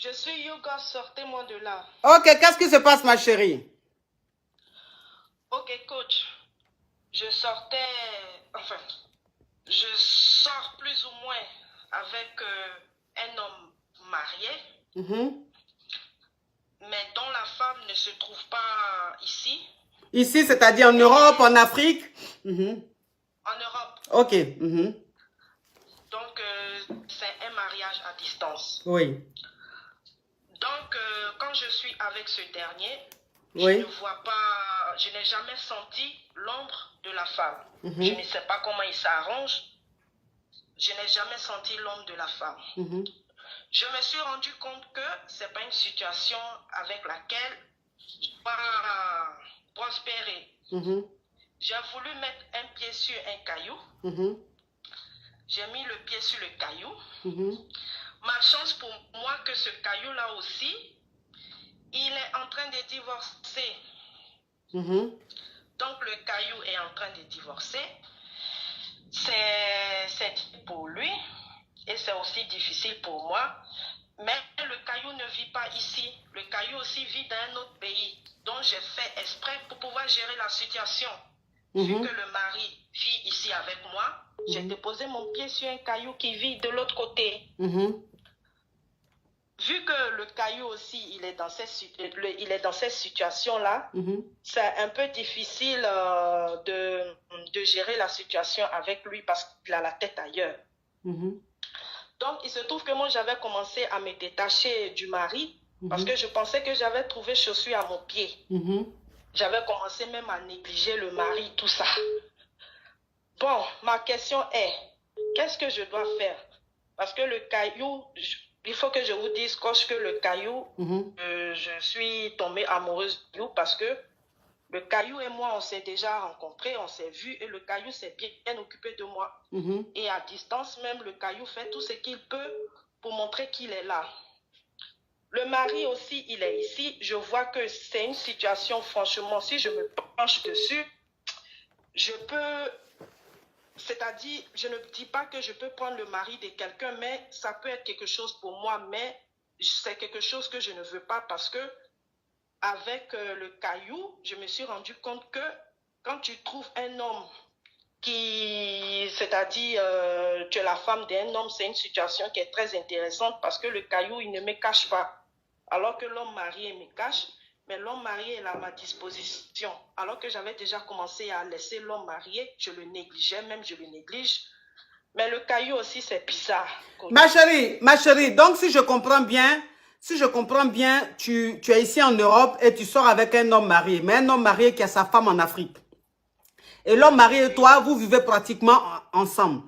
Je suis Yoga, sortez-moi de là. Ok, qu'est-ce qui se passe, ma chérie? Ok, coach. Je sors plus ou moins avec un homme marié, mais dont la femme ne se trouve pas ici. Ici, c'est-à-dire en Europe, en Afrique? En Europe. Ok. Donc, c'est un mariage à distance. Oui. Donc, quand je suis avec ce dernier, Oui. je n'ai jamais senti l'ombre de la femme. Je ne sais pas comment il s'arrange. Je n'ai jamais senti l'ombre de la femme. Je me suis rendu compte que ce n'est pas une situation avec laquelle je dois prospérer. J'ai voulu mettre un pied sur un caillou. J'ai mis le pied sur le caillou. Ma chance pour moi que ce caillou-là aussi, il est en train de divorcer. Donc le caillou est en train de divorcer. C'est pour lui et c'est aussi difficile pour moi. Mais le caillou ne vit pas ici. Le caillou aussi vit dans un autre pays. Donc j'ai fait exprès pour pouvoir gérer la situation. Vu que le mari vit ici avec moi, j'ai déposé mon pied sur un caillou qui vit de l'autre côté. Vu que le caillou aussi, il est dans cette situation-là, c'est un peu difficile de gérer la situation avec lui parce qu'il a la tête ailleurs. Donc, il se trouve que moi, j'avais commencé à me détacher du mari parce que je pensais que j'avais trouvé chaussure à mon pied. J'avais commencé même à négliger le mari, tout ça. Bon, ma question est, qu'est-ce que je dois faire? Parce que le caillou, il faut que je vous dise, coach, que le caillou, je suis tombée amoureuse de lui parce que le caillou et moi, on s'est déjà rencontrés, on s'est vus et le caillou s'est bien occupé de moi. Et à distance même, le caillou fait tout ce qu'il peut pour montrer qu'il est là. Le mari aussi, il est ici. Je vois que c'est une situation, franchement, si je me penche dessus, je peux... C'est-à-dire, je ne dis pas que je peux prendre le mari de quelqu'un, mais ça peut être quelque chose pour moi, mais c'est quelque chose que je ne veux pas parce que avec le caillou, je me suis rendu compte que quand tu trouves un homme c'est-à-dire, tu es la femme d'un homme, c'est une situation qui est très intéressante parce que le caillou, il ne me cache pas. Alors que l'homme marié me cache, mais l'homme marié est à ma disposition. Alors que j'avais déjà commencé à laisser l'homme marié, je le négligeais, même je le néglige. Mais le caillou aussi, c'est bizarre. Ma chérie, donc si je comprends bien, tu es ici en Europe et tu sors avec un homme marié, mais un homme marié qui a sa femme en Afrique. Et l'homme marié et toi, vous vivez pratiquement ensemble.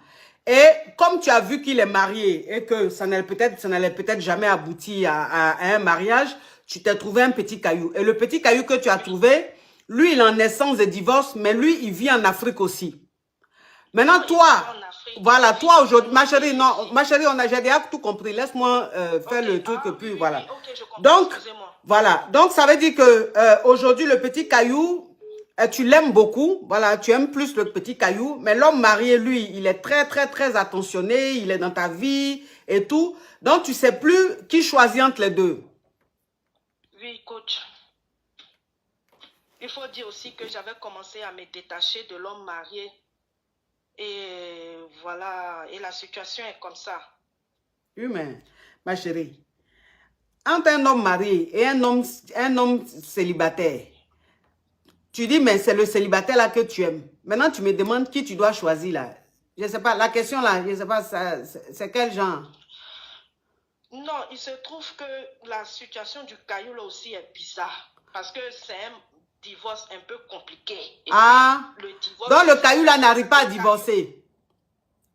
Et comme tu as vu qu'il est marié et que ça n'allait peut-être jamais aboutir à un mariage, tu t'es trouvé un petit caillou. Et le petit caillou que tu as trouvé, lui, il est en naissance de divorce, mais lui, il vit en Afrique aussi. Maintenant, toi, voilà, toi aujourd'hui, ma chérie, j'ai déjà tout compris. Laisse-moi faire le truc et puis voilà. Donc, voilà. Donc, ça veut dire que aujourd'hui, le petit caillou, tu l'aimes beaucoup, voilà, tu aimes plus le petit caillou, mais l'homme marié, lui, il est très, très, très attentionné, il est dans ta vie et tout. Donc, tu sais plus qui choisit entre les deux. Oui, coach. Il faut dire aussi que j'avais commencé à me détacher de l'homme marié. Et voilà, et la situation est comme ça. Oui, mais, ma chérie, entre un homme marié et un homme célibataire, tu dis, mais c'est le célibataire là que tu aimes. Maintenant, tu me demandes qui tu dois choisir là. Je ne sais pas, la question là, je ne sais pas, c'est quel genre? Non, il se trouve que la situation du caillou là aussi est bizarre. Parce que c'est un divorce un peu compliqué. Et donc le caillou là n'arrive pas à divorcer.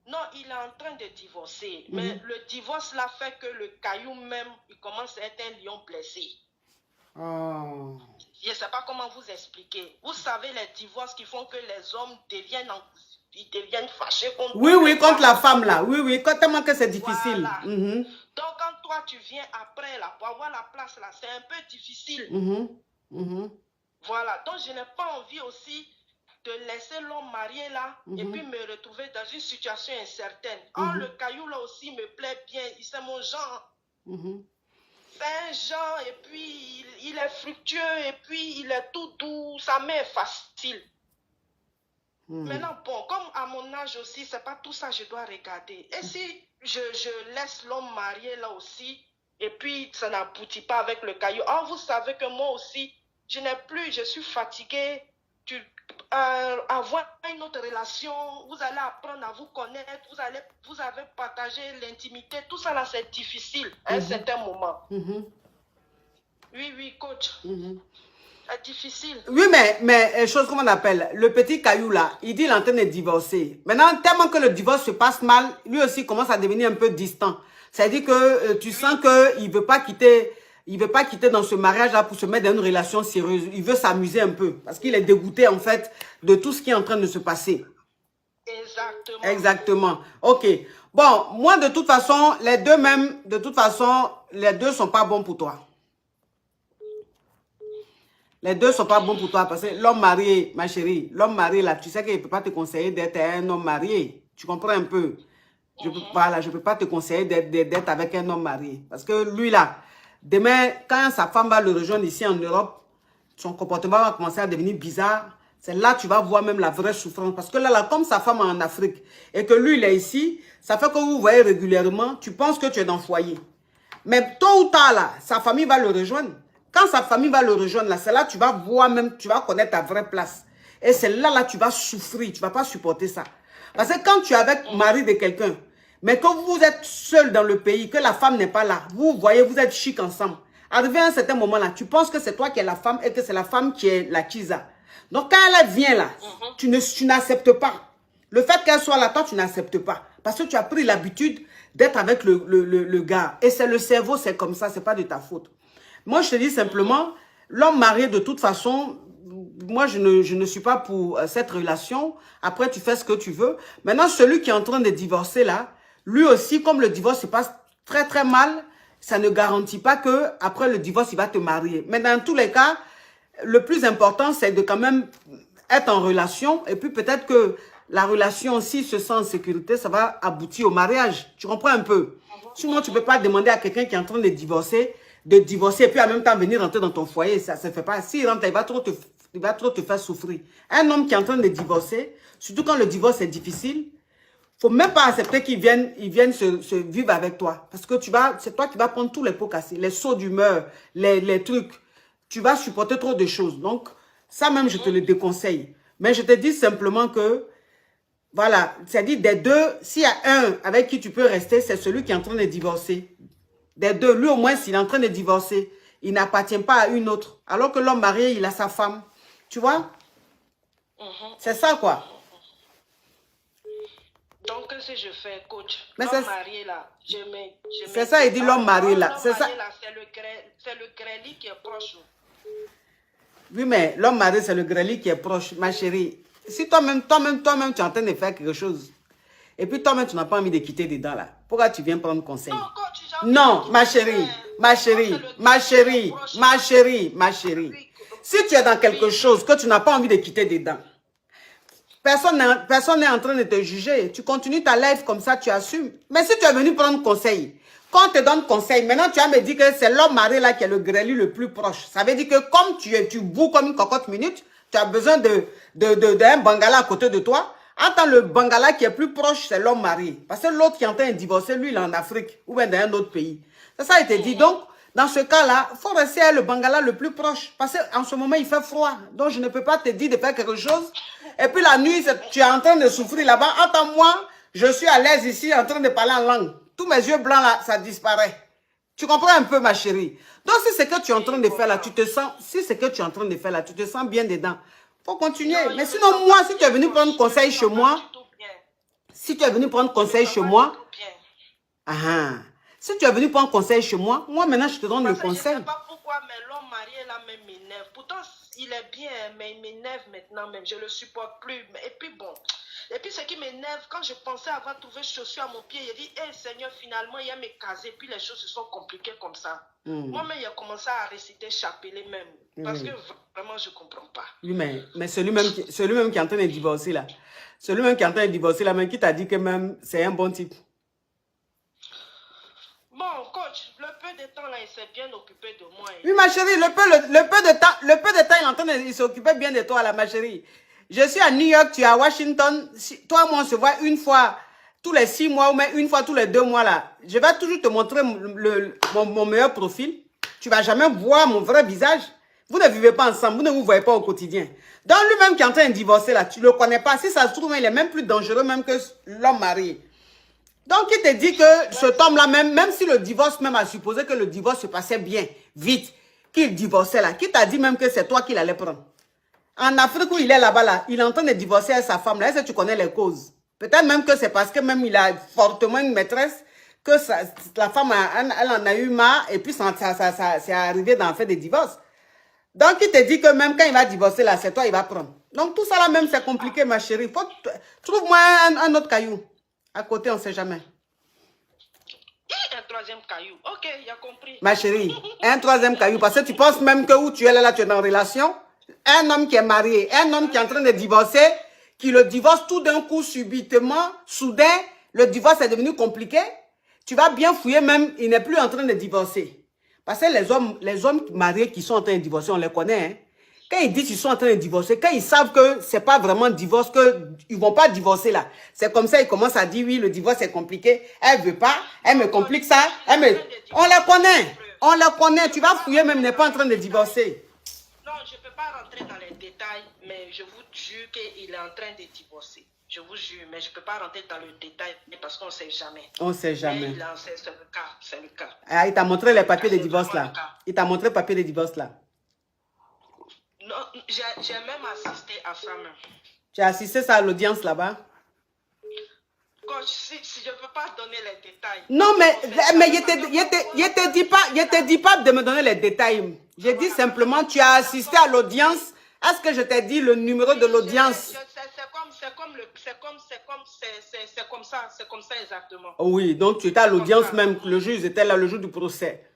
Non, il est en train de divorcer. Mais le divorce là fait que le caillou même, il commence à être un lion blessé. Je ne sais pas comment vous expliquer. Vous savez les divorces qui font que les hommes deviennent fâchés contre contre la femme là. Oui, tellement que c'est difficile. Voilà. Donc quand toi tu viens après là, pour avoir la place là, c'est un peu difficile. Voilà. Donc je n'ai pas envie aussi de laisser l'homme marié là et puis me retrouver dans une situation incertaine. Le caillou là aussi me plaît bien, c'est mon genre. c'est un genre, et puis il est fructueux, et puis il est tout doux, sa main est facile. Maintenant, bon, comme à mon âge aussi, c'est pas tout ça que je dois regarder. Et si je laisse l'homme marié là aussi, et puis ça n'aboutit pas avec le caillou. Oh, vous savez que moi aussi, je suis fatiguée. Avoir une autre relation, vous allez apprendre à vous connaître, vous avez partagé l'intimité, tout ça là c'est difficile à un certain moment. Oui, coach. C'est difficile. Oui, mais chose qu'on appelle, le petit caillou là, il dit qu'il est en train de divorcer. Maintenant, tellement que le divorce se passe mal, lui aussi commence à devenir un peu distant. C'est-à-dire que tu sens qu'il ne veut pas quitter. Il ne veut pas quitter dans ce mariage-là pour se mettre dans une relation sérieuse. Il veut s'amuser un peu. Parce qu'il est dégoûté, en fait, de tout ce qui est en train de se passer. Exactement. Exactement. OK. Bon, moi, de toute façon, les deux ne sont pas bons pour toi. Les deux ne sont pas bons pour toi. Parce que l'homme marié, ma chérie, l'homme marié, là, tu sais qu'il ne peut pas te conseiller d'être un homme marié. Tu comprends un peu? Voilà, je ne peux pas te conseiller d'être avec un homme marié. Parce que lui, là, demain, quand sa femme va le rejoindre ici en Europe, son comportement va commencer à devenir bizarre. C'est là que tu vas voir même la vraie souffrance. Parce que là, comme sa femme est en Afrique et que lui, il est ici, ça fait que vous voyez régulièrement, tu penses que tu es dans le foyer. Mais tôt ou tard, là, sa famille va le rejoindre. Quand sa famille va le rejoindre, là, c'est là que tu vas voir même, tu vas connaître ta vraie place. Et c'est là, tu vas souffrir, tu ne vas pas supporter ça. Parce que quand tu es avec le mari de quelqu'un, mais que vous êtes seul dans le pays, que la femme n'est pas là, vous voyez, vous êtes chic ensemble. Arrivé à un certain moment là, tu penses que c'est toi qui es la femme et que c'est la femme qui est la Kiza. Donc quand elle vient là, tu n'acceptes pas. Le fait qu'elle soit là, toi tu n'acceptes pas. Parce que tu as pris l'habitude d'être avec le gars. Et c'est le cerveau, c'est comme ça, c'est pas de ta faute. Moi je te dis simplement, l'homme marié de toute façon, moi je ne suis pas pour cette relation. Après tu fais ce que tu veux. Maintenant celui qui est en train de divorcer là, lui aussi, comme le divorce se passe très très mal, ça ne garantit pas que après le divorce, il va te marier. Mais dans tous les cas, le plus important, c'est de quand même être en relation. Et puis peut-être que la relation, s'il se sent en sécurité, ça va aboutir au mariage. Tu comprends un peu? Sinon, tu ne peux pas demander à quelqu'un qui est en train de divorcer et puis en même temps venir rentrer dans ton foyer. Ça ne se fait pas. S'il rentre, il va trop te faire souffrir. Un homme qui est en train de divorcer, surtout quand le divorce est difficile, il ne faut même pas accepter qu'ils viennent se vivre avec toi. Parce que c'est toi qui vas prendre tous les pots cassés, les sauts d'humeur, les trucs. Tu vas supporter trop de choses. Donc, ça même, je te le déconseille. Mais je te dis simplement que, voilà, c'est-à-dire des deux, s'il y a un avec qui tu peux rester, c'est celui qui est en train de divorcer. Des deux, lui au moins, s'il est en train de divorcer, il n'appartient pas à une autre. Alors que l'homme marié, il a sa femme. Tu vois? C'est ça, quoi. Donc, si je fais coach, l'homme marié là, c'est ça, il dit l'homme marié là. C'est ça. C'est le grêlis qui est proche. Oui, mais l'homme marié, c'est le grêlis qui est proche, ma chérie. Si toi-même, tu es en train de faire quelque chose, et puis toi-même, tu n'as pas envie de quitter dedans là, pourquoi tu viens prendre conseil? Non, ma chérie, ma chérie, ma chérie, ma chérie, ma chérie. Si tu es dans quelque chose que tu n'as pas envie de quitter dedans, personne n'est en train de te juger. Tu continues ta life comme ça, tu assumes. Mais si tu es venu prendre conseil, quand on te donne conseil, maintenant tu as me dit que c'est l'homme marié là qui est le grêlu le plus proche. Ça veut dire que comme tu boues comme une cocotte minute, tu as besoin d'un bangala à côté de toi. Attends, le bangala qui est plus proche, c'est l'homme marié. Parce que l'autre qui est en train de divorcer, lui, il est en Afrique ou bien dans un autre pays. C'est ça, il te dit. Donc, dans ce cas-là, il faut rester à le bangala le plus proche. Parce qu'en ce moment, il fait froid. Donc, je ne peux pas te dire de faire quelque chose. Et puis la nuit, tu es en train de souffrir là-bas. Attends-moi, je suis à l'aise ici en train de parler en langue. Tous mes yeux blancs là, ça disparaît. Tu comprends un peu, ma chérie? Donc, si c'est ce que tu es en train de faire là, tu te sens, tu te sens bien dedans. Faut continuer. Non, mais sinon, moi, si tu es venu prendre conseil chez moi, si tu es venu prendre conseil chez moi, si tu es venu prendre conseil chez moi, moi maintenant je te donne le conseil. Je ne sais pas pourquoi, mais l'homme marié là même m'énerve. Pourtant, il est bien, mais il m'énerve maintenant même. Je ne le supporte plus. Et puis bon. Et puis ce qui m'énerve, quand je pensais avoir trouvé chaussures à mon pied, j'ai dit, hé Seigneur, finalement, il y a mes casés, puis les choses se sont compliquées comme ça. Moi-même, il a commencé à réciter chapelet même. Parce que vraiment, je ne comprends pas. Oui, mais celui-même qui est en train de divorcer là, même qui t'a dit que même c'est un bon type. Bon, coach, le peu de temps là, il s'est bien occupé de moi. Oui, ma chérie, le peu de temps, il s'occupait bien de toi, là, ma chérie. Je suis à New York, tu es à Washington. Toi, moi, on se voit une fois tous les 6 mois ou même une fois tous les 2 mois, là. Je vais toujours te montrer mon meilleur profil. Tu ne vas jamais voir mon vrai visage. Vous ne vivez pas ensemble, vous ne vous voyez pas au quotidien. Donc, lui-même qui est en train de divorcer, là, tu ne le connais pas. Si ça se trouve, il est même plus dangereux même que l'homme marié. Donc, il te dit que cet homme-là, même si le divorce, même a supposé que le divorce se passait bien, vite, qu'il divorçait là, qui t'a dit même que c'est toi qui l'allais prendre? En Afrique où il est là-bas, là, il est en train de divorcer avec sa femme, là, est-ce que tu connais les causes? Peut-être même que c'est parce que même il a fortement une maîtresse, que la femme, elle en a eu marre, et puis ça c'est arrivé d'en faire des divorces. Donc, il te dit que même quand il va divorcer là, c'est toi il va prendre. Donc, tout ça là même, c'est compliqué, ma chérie. Trouve-moi un autre caillou. À côté, on ne sait jamais. Un troisième caillou. Ok, il a compris. Ma chérie, un troisième caillou. Parce que tu penses même que où tu es là, tu es dans une relation. Un homme qui est marié, un homme qui est en train de divorcer, qui le divorce tout d'un coup, subitement, soudain, le divorce est devenu compliqué. Tu vas bien fouiller même, il n'est plus en train de divorcer. Parce que les hommes mariés qui sont en train de divorcer, on les connaît, hein. Quand ils disent qu'ils sont en train de divorcer, quand ils savent que ce n'est pas vraiment divorce, qu'ils ne vont pas divorcer là. C'est comme ça, ils commencent à dire, oui, le divorce est compliqué. Elle ne veut pas, elle me complique ça. On la connaît, on la connaît. Tu vas fouiller même, n'est pas en train de divorcer. Non, je ne peux pas rentrer dans les détails, mais je vous jure qu'il est en train de divorcer. Je vous jure, mais je ne peux pas rentrer dans le détail parce qu'on ne sait jamais. On ne sait jamais. C'est le cas, c'est le cas. Ah, il t'a montré les papiers de divorce là. Il t'a montré les papiers de divorce là. Non, j'ai même assisté à ça même. Tu as assisté ça à l'audience là-bas? Coach, si je ne peux pas donner les détails. Non, mais je te dis pas de me donner les détails. J'ai dit simplement, tu as assisté à l'audience. Est-ce que je t'ai dit le numéro de l'audience? C'est comme ça exactement. Oui, donc tu étais à l'audience même, le juge était là le jour du procès.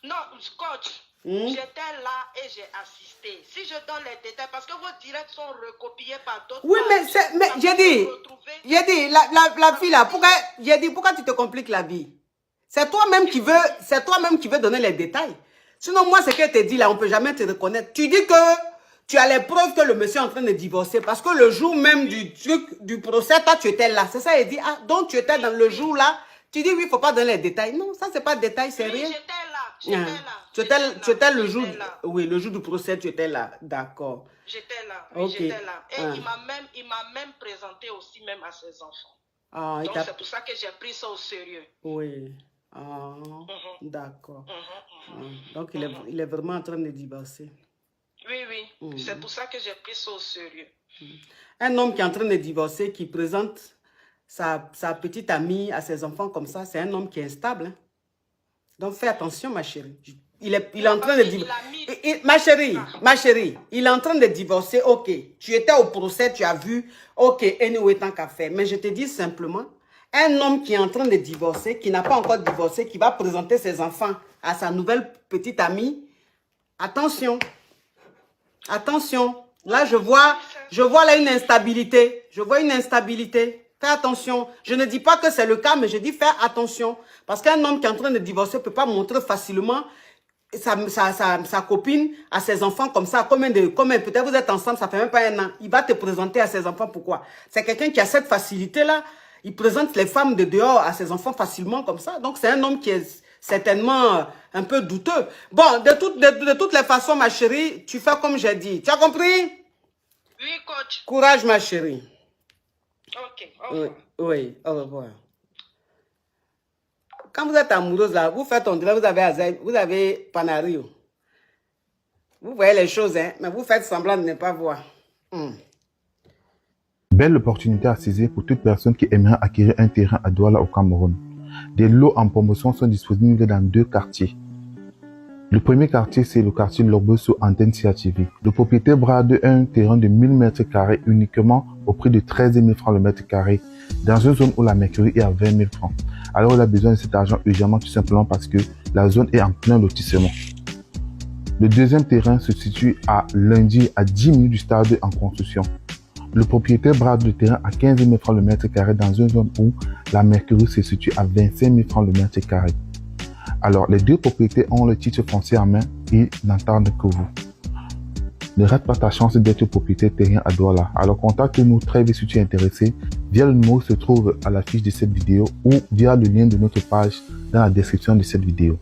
Non, coach, j'étais là et j'ai assisté. Si je donne les détails, parce que vos directs sont recopiés par d'autres. Oui, mais j'ai dit, la fille là, pourquoi tu te compliques la vie? C'est toi-même qui veux donner les détails. Sinon, moi, ce qu'elle te dit là, on ne peut jamais te reconnaître. Tu dis que tu as les preuves que le monsieur est en train de divorcer. Parce que le jour même du procès, toi, tu étais là. C'est ça, elle dit, ah, donc tu étais dans le jour là. Tu dis, oui, il ne faut pas donner les détails. Non, ça, ce n'est pas de détail, c'est rien. J'étais là. Tu étais le jour, oui, le jour du procès, tu étais là. D'accord. J'étais là, oui, j'étais là. Et il m'a même présenté aussi même à ses enfants. Ah, donc, c'est pour ça que j'ai pris ça au sérieux. Oui. Ah, d'accord. Donc, il est vraiment en train de divorcer. Oui. C'est pour ça que j'ai pris ça au sérieux. Un homme qui est en train de divorcer, qui présente sa petite amie à ses enfants comme ça, c'est un homme qui est instable. Hein? Donc, fais attention, ma chérie. Il est en train de divorcer. Ma chérie, il est en train de divorcer. Ok, tu étais au procès, tu as vu. Ok, anyway, tant qu'à faire. Mais je te dis simplement, un homme qui est en train de divorcer, qui n'a pas encore divorcé, qui va présenter ses enfants à sa nouvelle petite amie, attention. Attention. Là, je vois là une instabilité. Je vois une instabilité. Fais attention. Je ne dis pas que c'est le cas, mais je dis fais attention. Parce qu'un homme qui est en train de divorcer ne peut pas montrer facilement sa copine à ses enfants comme ça. Peut-être vous êtes ensemble, ça fait même pas un an. Il va te présenter à ses enfants. Pourquoi? C'est quelqu'un qui a cette facilité-là. Il présente les femmes de dehors à ses enfants facilement comme ça. Donc, c'est un homme qui est certainement un peu douteux. Bon, de toutes les façons, ma chérie, tu fais comme j'ai dit. Tu as compris? Oui, coach. Courage, ma chérie. Ok, au revoir. Oui, au revoir. Quand vous êtes amoureuse, là, vous faites, on dirait, vous avez panario. Vous voyez les choses, hein, mais vous faites semblant de ne pas voir. Belle opportunité à saisir pour toute personne qui aimerait acquérir un terrain à Douala au Cameroun. Des lots en promotion sont disponibles dans 2 quartiers. Le premier quartier, c'est le quartier Lorbeau-sous Antenne CATV. Le propriétaire brade un terrain de 1000 m² uniquement au prix de 13 000 francs le mètre carré, dans une zone où la mercury est à 20 000 francs. Alors il a besoin de cet argent urgemment, tout simplement parce que la zone est en plein lotissement. Le deuxième terrain se situe à Lundi, à 10 minutes du stade en construction. Le propriétaire brade le terrain à 15 000 francs le mètre carré dans une zone où la Mercury se situe à 25 000 francs le mètre carré. Alors, les deux propriétaires ont le titre foncier en main et n'entendent que vous. Ne rate pas ta chance d'être propriétaire terrien à Douala. Alors, contacte-nous très vite si tu es intéressé via le numéro qui se trouve à la fiche de cette vidéo ou via le lien de notre page dans la description de cette vidéo.